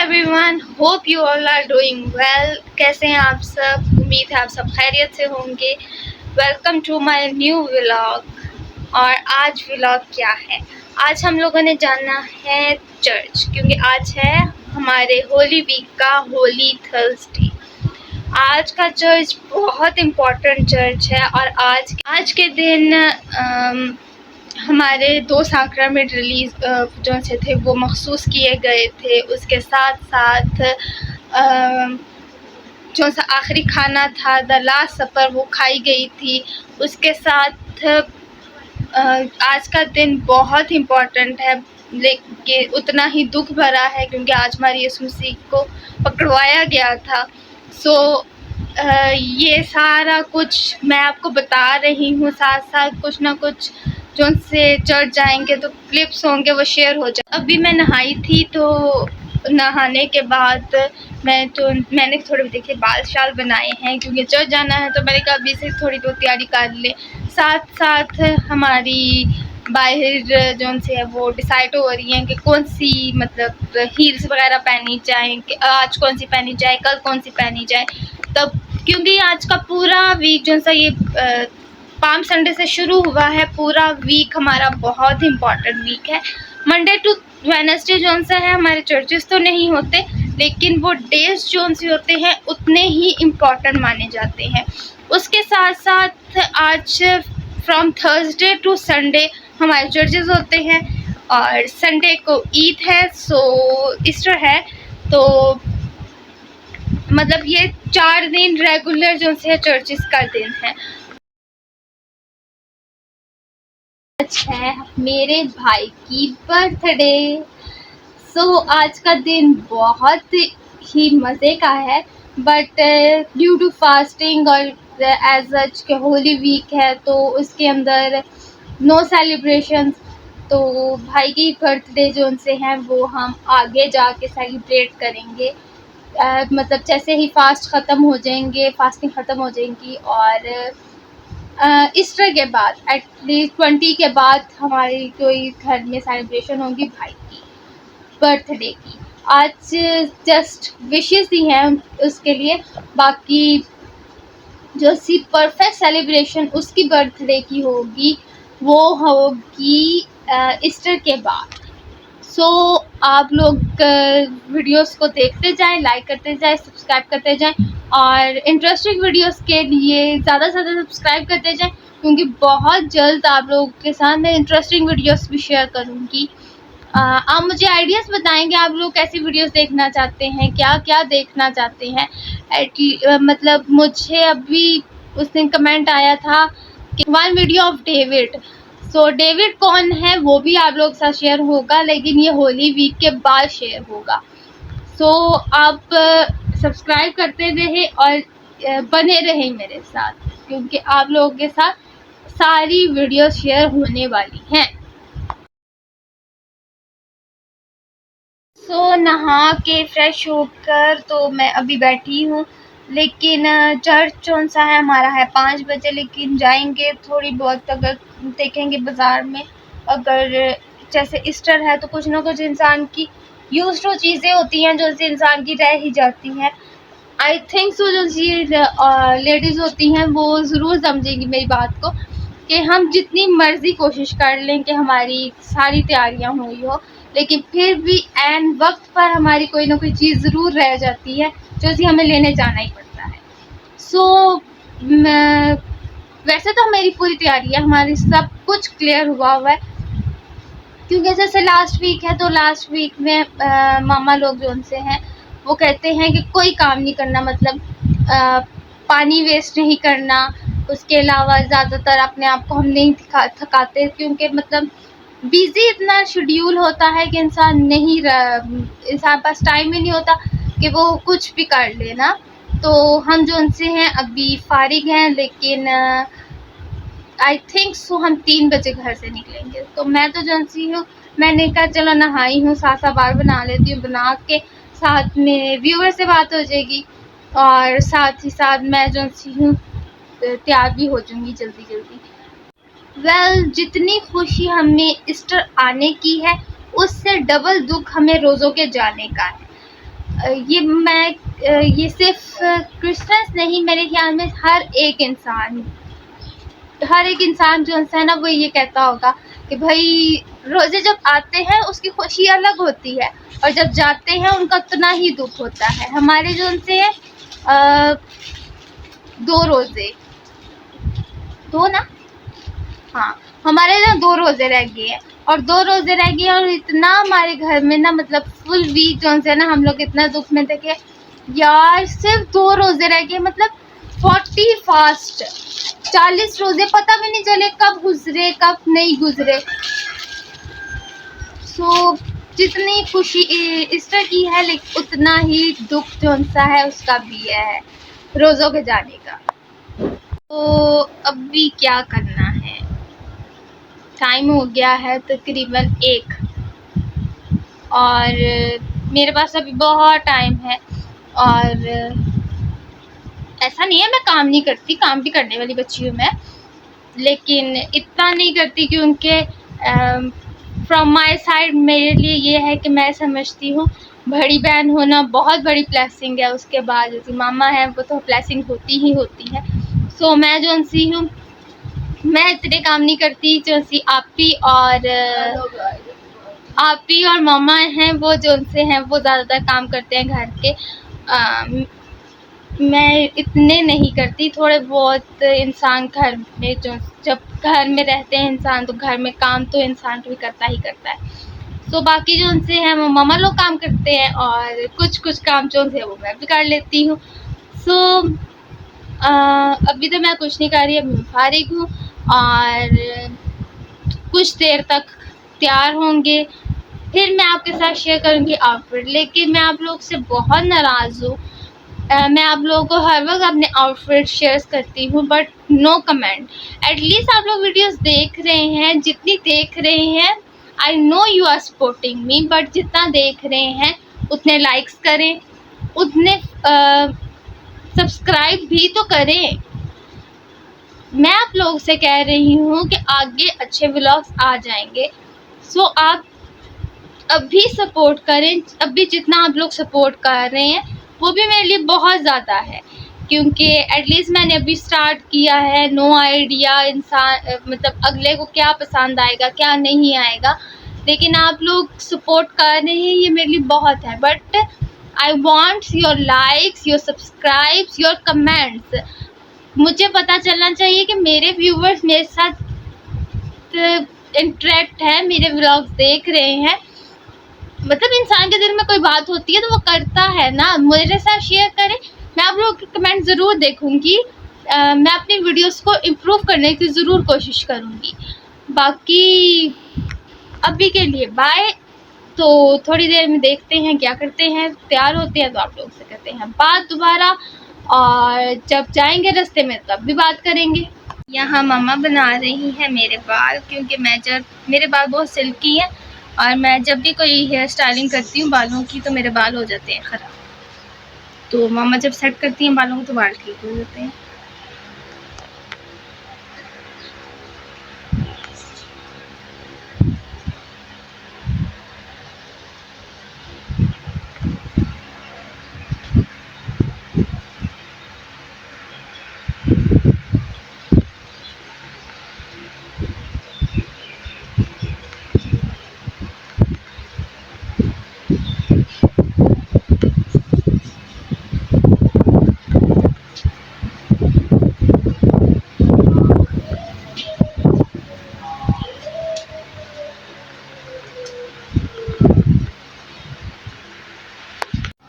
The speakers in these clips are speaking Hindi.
Everyone, hope you all are doing well. कैसे हैं आप सब? उम्मीद है आप सब खैरियत से होंगे। Welcome to my new vlog. और आज व्लॉग क्या है? आज हम लोगों ने जाना है चर्च, क्योंकि आज है हमारे होली वीक का होली थर्सडे। आज का चर्च बहुत इम्पोर्टेंट चर्च है और आज के दिन हमारे 2 साक्रामेंट रिलीज जो से थे वो मखसूस किए गए थे। उसके साथ साथ जो सा आखिरी खाना था द लास्ट सपर वो खाई गई थी। उसके साथ आज का दिन बहुत इम्पोर्टेंट है, लेकिन उतना ही दुख भरा है क्योंकि आज हमारी यीशु मसीह को पकड़वाया गया था। ये सारा कुछ मैं आपको बता रही हूँ, साथ साथ कुछ ना कुछ जो से चर्च जाएंगे तो क्लिप्स होंगे वो शेयर हो जाए। अभी मैं नहाई थी, तो नहाने के बाद मैंने थोड़े देखिए बाल शाल बनाए हैं क्योंकि चर्च जाना है, तो मैंने कहा अभी से थोड़ी बहुत तैयारी कर ले। साथ साथ हमारी बाहर जो से है वो डिसाइड हो रही है कि कौन सी मतलब हील्स वगैरह पहनी जाए, कि आज कौन सी पहनी जाए, कल कौन सी पहनी जाए। तब क्योंकि आज का पूरा वीक जो सा ये पाम संडे से शुरू हुआ है, पूरा वीक हमारा बहुत इम्पॉर्टेंट वीक है। मंडे टू वेडनेसडे जो सा है हमारे चर्चेस तो नहीं होते, लेकिन वो डेज जो से होते हैं उतने ही इम्पॉर्टेंट माने जाते हैं। उसके साथ साथ आज फ्रॉम थर्सडे टू संडे हमारे चर्चेस होते हैं और संडे को ईद है, सो ईस्टर है। तो मतलब ये 4 दिन रेगुलर जो से चर्चेस का दिन है। है मेरे भाई की बर्थडे। आज का दिन बहुत ही मज़े का है, बट ड्यू टू फास्टिंग और एज सच के होली वीक है तो उसके अंदर नो सेलिब्रेशंस। तो भाई की बर्थडे जो उनसे हैं वो हम आगे जाके सेलिब्रेट करेंगे। मतलब जैसे ही फास्टिंग ख़त्म हो जाएंगी और ईस्टर के बाद एटलीस्ट 20 के बाद हमारी कोई घर में सेलिब्रेशन होगी भाई की बर्थडे की। आज जस्ट विशेस ही हैं उसके लिए, बाकी जो सी परफेक्ट सेलिब्रेशन उसकी बर्थडे की होगी वो होगी ईस्टर के बाद। आप लोग वीडियोस को देखते जाएं, लाइक करते जाएं, सब्सक्राइब करते जाएं और इंटरेस्टिंग वीडियोस के लिए ज़्यादा से ज़्यादा सब्सक्राइब करते जाएं, क्योंकि बहुत जल्द आप लोगों के साथ मैं इंटरेस्टिंग वीडियोस भी शेयर करूंगी। आप मुझे आइडियाज़ बताएंगे आप लोग कैसी वीडियोस देखना चाहते हैं, क्या क्या देखना चाहते हैं। मतलब मुझे अभी उस दिन कमेंट आया था कि 1 वीडियो ऑफ डेविड। डेविड कौन है वो भी आप लोग के साथ शेयर होगा, लेकिन ये होली वीक के बाद शेयर होगा। आप सब्सक्राइब करते रहे और बने रहे मेरे साथ, क्योंकि आप लोगों के साथ सारी वीडियो शेयर होने वाली हैं। नहा के फ्रेश होकर तो मैं अभी बैठी हूँ, लेकिन चर्च कौन सा है हमारा है 5 बजे, लेकिन जाएंगे थोड़ी बहुत, अगर देखेंगे बाज़ार में, अगर जैसे ईस्टर है तो कुछ ना कुछ इंसान की यूज टू चीज़ें होती हैं जो इंसान की रह ही जाती हैं। आई थिंक सो जो लेडीज़ होती हैं वो ज़रूर समझेंगी मेरी बात को, कि हम जितनी मर्ज़ी कोशिश कर लें कि हमारी सारी तैयारियां हुई हो, लेकिन फिर भी एन वक्त पर हमारी कोई ना कोई चीज़ ज़रूर रह जाती है जो कि हमें लेने जाना ही पड़ता है। वैसे तो मेरी पूरी तैयारी है, हमारी सब कुछ क्लियर हुआ है, क्योंकि जैसे लास्ट वीक है तो लास्ट वीक में मामा लोग जो उनसे हैं वो कहते हैं कि कोई काम नहीं करना, मतलब पानी वेस्ट नहीं करना। उसके अलावा ज़्यादातर अपने आप को हम नहीं थकाते, क्योंकि मतलब बिज़ी इतना शेड्यूल होता है कि इंसान पास टाइम ही नहीं होता कि वो कुछ भी कर ले ना। तो हम जो उनसे हैं अभी फारिग हैं, लेकिन आई थिंक सो हम 3 बजे घर से निकलेंगे। तो मैं तो जो सी हूँ, मैंने कहा चलो नहाई हूँ, साथ बार बना लेती हूँ, बना के साथ में व्यूअर से बात हो जाएगी और साथ ही साथ मैं जो सी हूँ तैयार भी हो जाऊँगी जल्दी जल्दी। जितनी खुशी हमें ईस्टर आने की है उससे डबल दुख हमें रोज़ों के जाने का है। ये सिर्फ क्रिश्चियंस नहीं, मेरे ख्याल में हर एक इंसान जो है ना वो ये कहता होगा कि भाई रोजे जब आते हैं उसकी खुशी अलग होती है, और जब जाते हैं उनका उतना ही दुख होता है। हमारे जो उनसे 2 रोजे, 2 ना, हाँ हमारे ना 2 रोजे रह गए हैं, और 2 रोजे रह गए और इतना हमारे घर में ना मतलब फुल वीक जो है ना हम लोग इतना दुख में थे कि यार सिर्फ 2 रोजे रह गए, मतलब 40 फास्ट, 40 रोजे पता भी नहीं चले कब गुजरे कब नहीं गुजरे। सो जितनी खुशी ईस्टर की है लेकिन उतना ही दुख जो सा है उसका भी है रोज़ों के जाने का। तो अभी क्या करना है, टाइम हो गया है तकरीबन 1, और मेरे पास अभी बहुत टाइम है, और ऐसा नहीं है मैं काम नहीं करती, काम भी करने वाली बच्ची हूँ मैं, लेकिन इतना नहीं करती क्योंकि फ्रॉम माय साइड मेरे लिए ये है कि मैं समझती हूँ बड़ी बहन होना बहुत बड़ी ब्लेसिंग है, उसके बाद जो मामा है वो तो ब्लेसिंग होती ही होती है। सो मैं जो सी हूँ मैं इतने काम नहीं करती, जो सी आपी और मामा हैं वो जो उनसे हैं वो ज़्यादातर काम करते हैं घर के। मैं इतने नहीं करती, थोड़े बहुत इंसान घर में जब घर में रहते हैं इंसान तो घर में काम तो इंसान भी करता ही करता है। तो बाकी जो उनसे हैं वो मामा लोग काम करते हैं, और कुछ काम जो है वो मैं भी कर लेती हूँ। सो अभी तो मैं कुछ नहीं कर रही, अभी मैं फारिग हूँ, और कुछ देर तक तैयार होंगे, फिर मैं आपके साथ शेयर करूँगी आउटफिट। लेकिन मैं आप लोग से बहुत नाराज़ हूँ, मैं आप लोगों को हर वक्त अपने आउटफिट शेयर करती हूँ बट नो कमेंट। एटलीस्ट आप लोग वीडियोस देख रहे हैं, जितनी देख रहे हैं I know you are supporting me, but जितना देख रहे हैं उतने लाइक्स करें, उतने सब्सक्राइब भी तो करें। मैं आप लोगों से कह रही हूँ कि आगे अच्छे व्लॉग्स आ जाएंगे, सो आप अभी सपोर्ट करें। अभी जितना आप लोग सपोर्ट कर रहे हैं वो भी मेरे लिए बहुत ज़्यादा है, क्योंकि एटलीस्ट मैंने अभी स्टार्ट किया है। नो आइडिया इंसान मतलब अगले को क्या पसंद आएगा क्या नहीं आएगा, लेकिन आप लोग सपोर्ट कर रहे हैं ये मेरे लिए बहुत है। But I want your likes, your subscribes, your comments. मुझे पता चलना चाहिए कि मेरे व्यूवर्स मेरे साथ इंटरेक्ट है, मेरे व्लॉग्स देख रहे हैं। मतलब इंसान के दिल में कोई बात होती है तो वो करता है ना, मेरे साथ शेयर करें। मैं आप लोगों के कमेंट ज़रूर देखूंगी, मैं अपनी वीडियोस को इम्प्रूव करने की ज़रूर कोशिश करूंगी। बाकी अभी के लिए बाय, तो थोड़ी देर में देखते हैं क्या करते हैं, तैयार होते हैं तो आप लोगों से करते हैं बात दोबारा, और जब जाएंगे रास्ते में तब भी बात करेंगे। यहाँ मम्मा बना रही हैं मेरे बाल, क्योंकि मेरे बाल बहुत सिल्की हैं, और मैं जब भी कोई हेयर स्टाइलिंग करती हूँ बालों की तो मेरे बाल हो जाते हैं ख़राब। तो मम्मा जब सेट करती हैं बालों को तो बाल ठीक हो जाते हैं।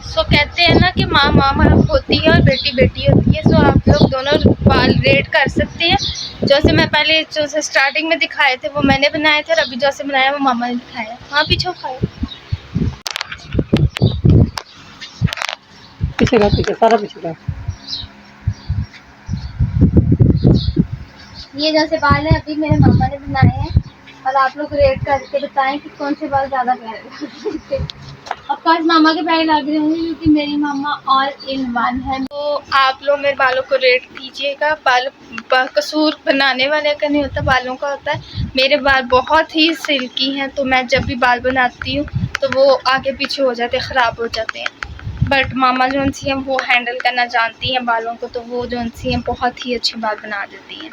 सो कहते हैं ना कि माँ माँ होती है और बेटी बेटी होती है। सो आप लोग दोनों बाल रेड कर सकते हैं। जैसे मैं पहले जो से स्टार्टिंग में दिखाए थे वो मैंने बनाए थे, और अभी जैसे बनाया वो मामा ने दिखाया। हाँ पीछे खाए पीछे सारा पीछे का। ये जैसे बाल है अभी मेरे मामा ने बनाए हैं, और आप लोग रेड करके बताएं कि कौन से बाल ज़्यादा प्यारे। ऑफकोर्स मामा के प्यारे लग रहे होंगे क्योंकि मेरी मामा ऑल इन वन है। तो आप लोग मेरे बालों को रेड कीजिएगा। बाल कसूर बनाने वाले का नहीं होता, बालों का होता है। मेरे बाल बहुत ही सिल्की हैं, तो मैं जब भी बाल बनाती हूँ तो वो आगे पीछे हो जाते हैं, ख़राब हो जाते हैं। बट मामा जो सी हैं वो हैंडल करना जानती हैं बालों को, तो वो जो सी हैं बहुत ही अच्छे बाल बना देती हैं।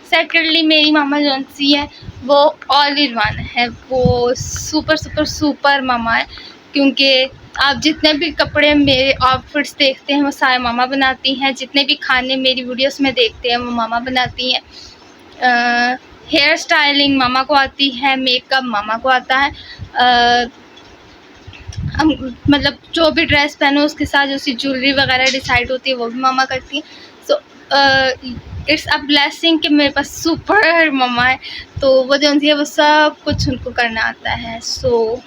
सेकेंडली मेरी मामा जो सी है वो ऑल इन वन है, वो सुपर सुपर सुपर मामा है, क्योंकि आप जितने भी कपड़े मेरे आउटफिट्स देखते हैं वो सारे मामा बनाती हैं, जितने भी खाने मेरी वीडियोस में देखते हैं वो मामा बनाती हैं। हेयर स्टाइलिंग मामा को आती है, मेकअप मामा को आता है, हम मतलब जो भी ड्रेस पहनो उसके साथ जो सी ज्वेलरी वगैरह डिसाइड होती है वो भी मामा करती है। सो इट्स अ ब्लेसिंग कि मेरे पास सुपर मामा है, तो वो जो है वो सब कुछ उनको करना आता है। सो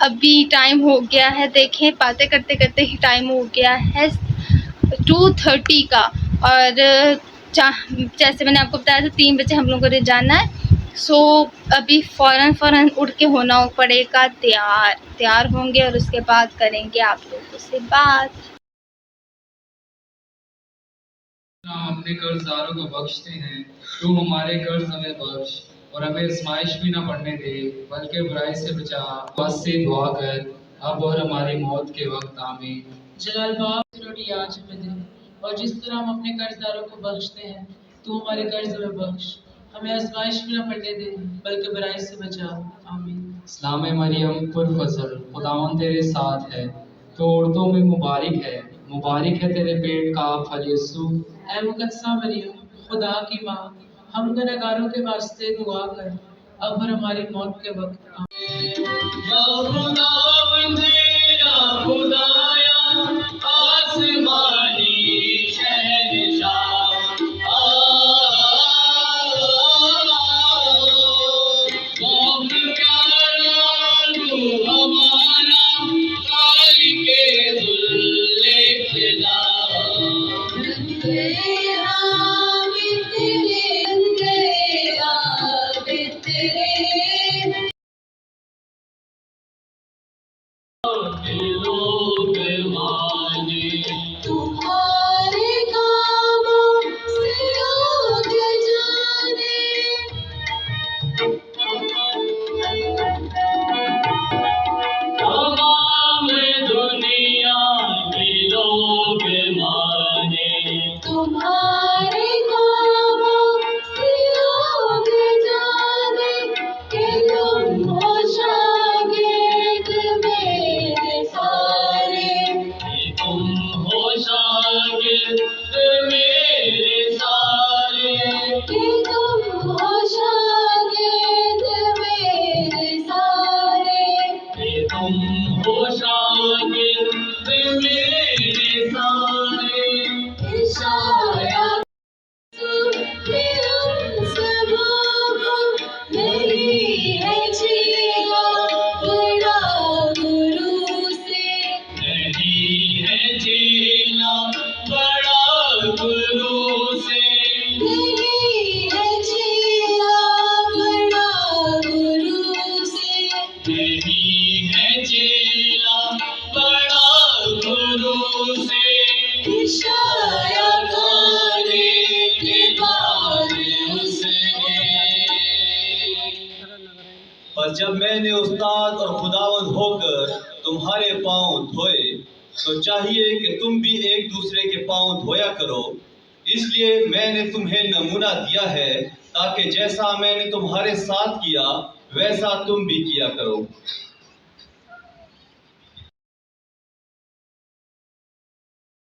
अभी टाइम हो गया है, देखें बातें करते करते ही टाइम हो गया है 2:30 का, और जैसे मैंने आपको बताया था 3 बजे हम लोगों को जाना है। सो अभी फ़ौरन उठ के होना पड़ेगा तैयार होंगे और उसके बाद करेंगे आप लोगों से बात। हम अपने कर्जदारों को बख्शते हैं, तू हमारे कर्ज हमें बख्श और हमें आजमाइश भी ना पड़ने दे, बल्कि बुराई से बचा। बस से दुआ कर अब और हमारी मौत के वक्त, आमीन। जलाल बाप रोटी आज हमें दे, और जिस तरह हम अपने कर्जदारों को बख्शते हैं तू हमारे कर्ज हमें बख्श, हमें आजमाइश भी ना पड़ने दे, बल्कि बुराई से बचा, आमीन। इस्लाम मरियम पुरफजल, खुदावन तेरे साथ है, तो औरतों में मुबारक है तेरे पेट का फल यीशु। ऐ मुकद्दसा मरियम, खुदा की माँ, हम गुनहगारों के वास्ते दुआ कर अब और हमारी मौत के वक्त, आमीन। या खुदावंद या खुदाया आसमानी शहंशाह, बहुत प्यारा तू हमारा खालिके ज़ुल्ले खुदा। लोग माने तुम्हारे कामों से लोग जाने, तमाम दुनिया के लोग माने तुम्हारे कामों से लोग जाने, कि तुम हो शागिर्द मेरे सारे, कि तुम हो शागिर्द मेरे सारे, कि तुम हो शागिर्द मेरे सारे, कि तुम हो शागिर्द मेरे सारे। इशारा नहीं है चेला बड़ा गुरु से, नहीं है चेला बड़ा गुरु से, नहीं है चेला बड़ा गुरु से, नहीं है चेला बड़ा गुरु से। इशारा खाने के बाद उसने, पर जब मैंने उस्ताद और खुदावंद होकर तुम्हारे पांव धोए, तो चाहिए कि तुम भी एक दूसरे के पांव धोया करो। इसलिए मैंने तुम्हें नमूना दिया है, ताकि जैसा मैंने तुम्हारे साथ किया वैसा तुम भी किया करो।